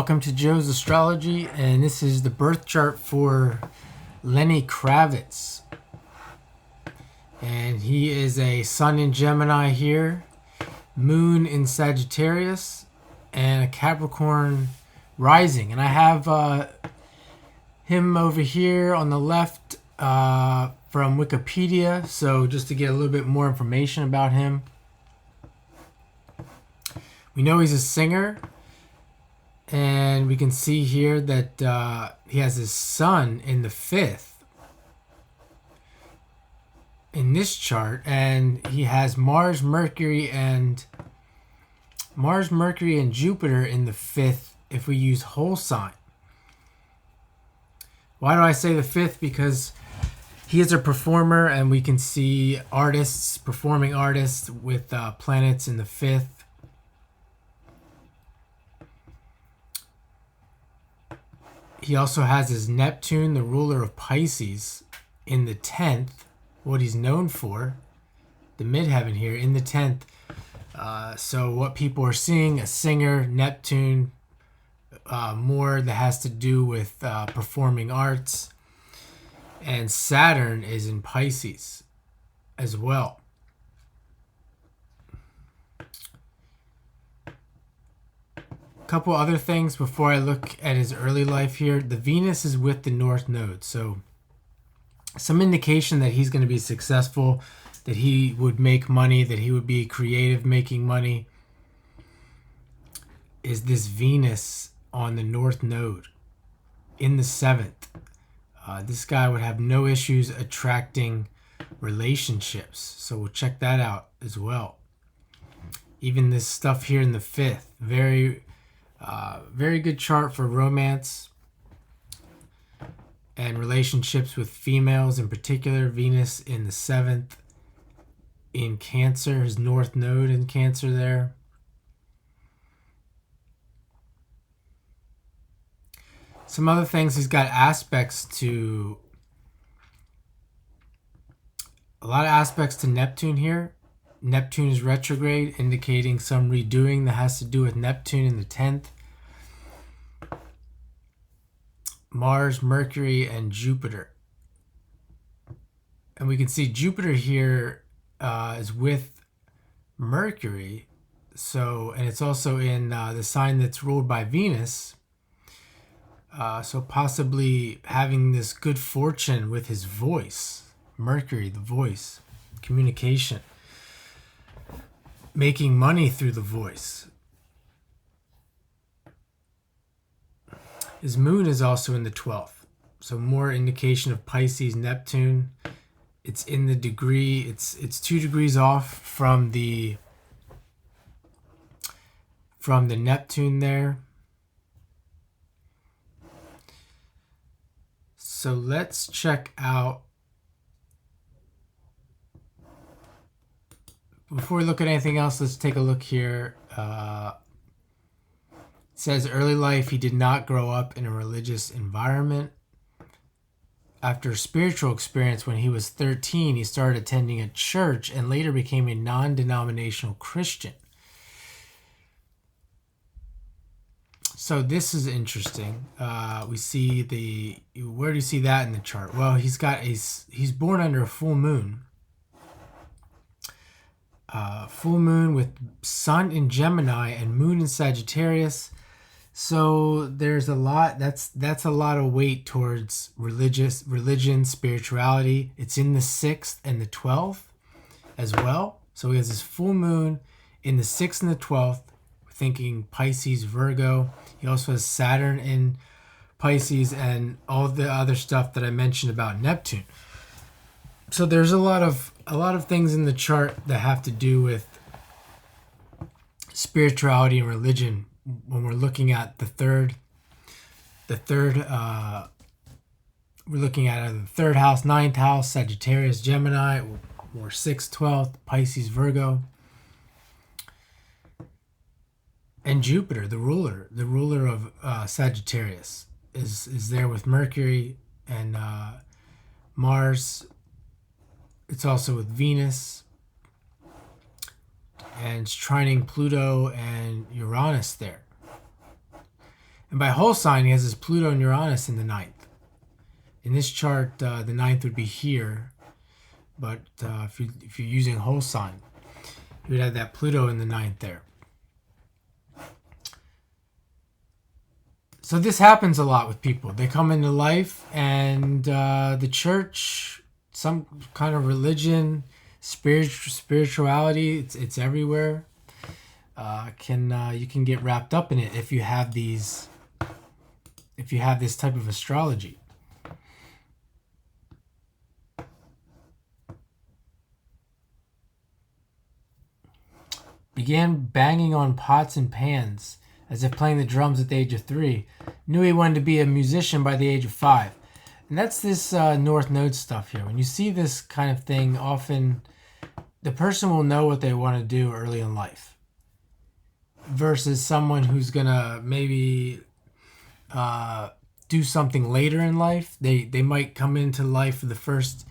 Welcome to Joe's Astrology, and this is the birth chart for Lenny Kravitz. And he is a Sun in Gemini here, Moon in Sagittarius, and a Capricorn rising. And I have him over here on the left from Wikipedia, so just to get a little bit more information about him. We know he's a singer. And we can see here that he has his sun in the 5th in this chart, and he has Mars, Mercury, and Jupiter in the 5th if we use whole sign. Why do I say the 5th? Because he is a performer, and we can see artists, performing artists with planets in the 5th. He also has his Neptune, the ruler of Pisces, in the 10th. What he's known for, the midheaven here, in the 10th. So what people are seeing, a singer, Neptune, more that has to do with performing arts. And Saturn is in Pisces as well. Couple other things before I look at his early life here. The Venus is with the North Node, so some indication that he's going to be successful, that he would make money, that he would be creative making money, is this Venus on the North Node in the 7th. This guy would have no issues attracting relationships, so we'll check that out as well. Even this stuff here in the 5th, very good chart for romance and relationships with females in particular. Venus in the 7th in Cancer, his North Node in Cancer there. Some other things, he's got aspects to, a lot of aspects to Neptune here. Neptune is retrograde, indicating some redoing that has to do with Neptune in the 10th. Mars, Mercury, and Jupiter. And we can see Jupiter here is with Mercury. So, and it's also in the sign that's ruled by Venus. So possibly having this good fortune with his voice. Mercury, the voice, communication. Making money through the voice. His moon is also in the 12th, so more indication of Pisces, Neptune. It's in the degree, it's 2 degrees off from the Neptune there. So let's check out, before we look at anything else, let's take a look here. It says early life, he did not grow up in a religious environment. After a spiritual experience when he was 13, he started attending a church and later became a non-denominational Christian. So this is interesting. We see where do you see that in the chart? Well, he's born under a full moon. Full moon with Sun in Gemini and Moon in Sagittarius. So there's a lot, that's a lot of weight towards religion, spirituality. It's in the 6th and the 12th as well. So he has this full moon in the 6th and the 12th. We're thinking Pisces, Virgo. He also has Saturn in Pisces and all the other stuff that I mentioned about Neptune. So there's a lot of things in the chart that have to do with spirituality and religion. When we're looking at the third, we're looking at the 3rd house, 9th house, Sagittarius, Gemini, or 6th, 12th, Pisces, Virgo, and Jupiter, the ruler of Sagittarius, is there with Mercury and Mars. It's also with Venus. And it's trining Pluto and Uranus there. And by whole sign, he has his Pluto and Uranus in the ninth. In this chart, the ninth would be here, but if you're using whole sign, you would have that Pluto in the ninth there. So this happens a lot with people. They come into life, and the church, some kind of religion, spirituality, it's everywhere. You can get wrapped up in it if you have this type of astrology. Began banging on pots and pans as if playing the drums at the age of 3. Knew he wanted to be a musician by the age of 5. And that's this North Node stuff here. When you see this kind of thing, often the person will know what they want to do early in life versus someone who's going to maybe do something later in life. They might come into life for the first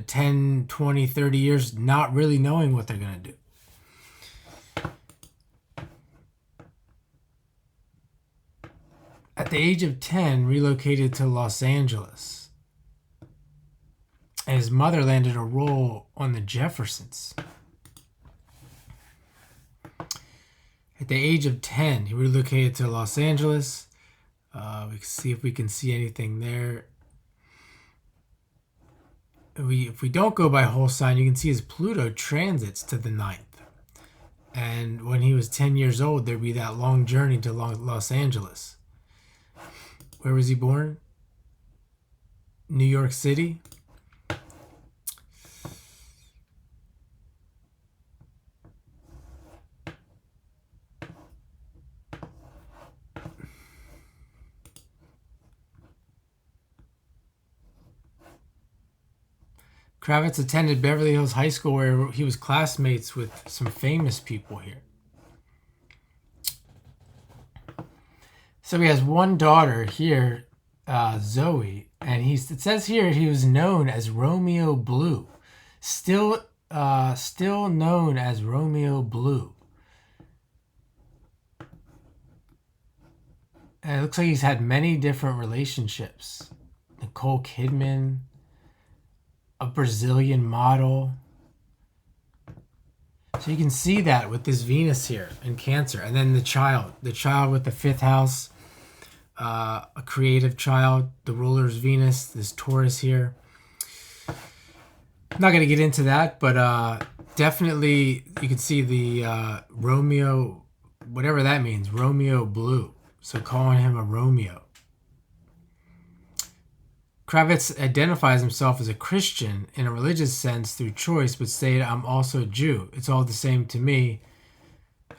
10, 20, 30 years not really knowing what they're going to do. At the age of 10, relocated to Los Angeles. And his mother landed a role on the Jeffersons. At the age of 10, he relocated to Los Angeles. We can see if we can see anything there. If we don't go by whole sign, you can see his Pluto transits to the ninth. And when he was 10 years old, there'd be that long journey to Los Angeles. Where was he born? New York City. Kravitz attended Beverly Hills High School, where he was classmates with some famous people here. So he has one daughter here, Zoe, and it says here he was known as Romeo Blue, still known as Romeo Blue. And it looks like he's had many different relationships. Nicole Kidman, a Brazilian model. So you can see that with this Venus here in Cancer, and then the child with the 5th house. A creative child, the ruler's Venus, this Taurus here. I'm not going to get into that, but definitely you can see the Romeo, whatever that means, Romeo Blue. So calling him a Romeo. Kravitz identifies himself as a Christian in a religious sense through choice, but stated, I'm also a Jew. It's all the same to me.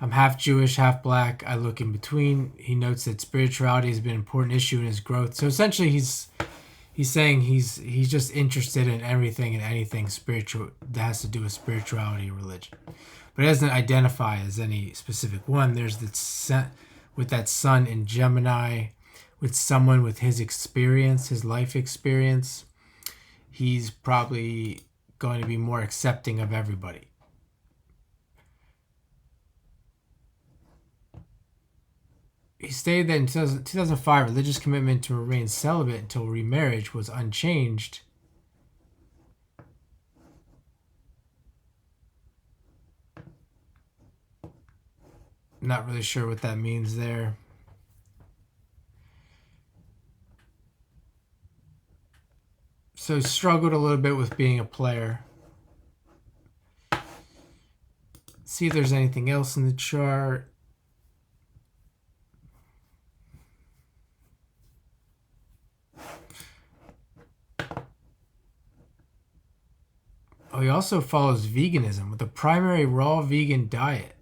I'm half Jewish, half black. I look in between. He notes that spirituality has been an important issue in his growth. So essentially, he's saying he's just interested in everything and anything spiritual that has to do with spirituality and religion. But he doesn't identify as any specific one. There's with that sun in Gemini, with someone with his experience, his life experience, he's probably going to be more accepting of everybody. He stated that in 2005, religious commitment to remain celibate until remarriage was unchanged. Not really sure what that means there. So struggled a little bit with being a player. See if there's anything else in the chart. Oh, he also follows veganism with a primary raw vegan diet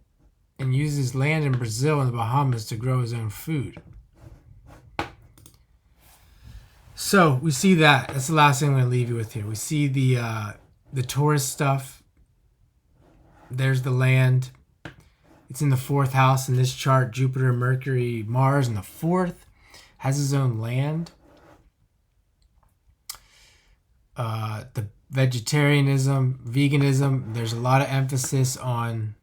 and uses land in Brazil and the Bahamas to grow his own food. So we see that. That's the last thing I'm going to leave you with here. We see the Taurus stuff. There's the land. It's in the 4th house in this chart. Jupiter, Mercury, Mars in the 4th. Has his own land. The vegetarianism, veganism, there's a lot of emphasis on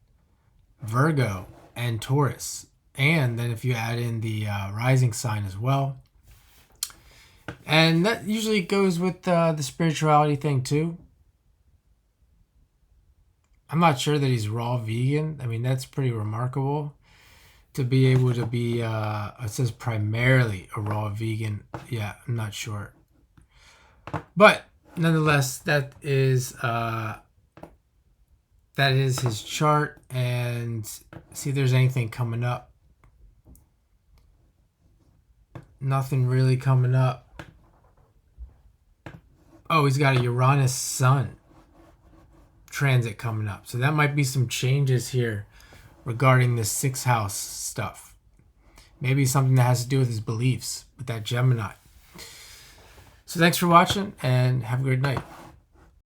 Virgo and Taurus. and then if you add in the rising sign as well. And that usually goes with the spirituality thing too. I'm not sure that he's raw vegan. I mean, that's pretty remarkable to be able to be, it says primarily a raw vegan. Yeah, I'm not sure. But nonetheless, that is his chart. And see if there's anything coming up. Nothing really coming up. Oh, he's got a Uranus Sun transit coming up. So that might be some changes here regarding this 6th house stuff. Maybe something that has to do with his beliefs with that Gemini. So thanks for watching and have a great night.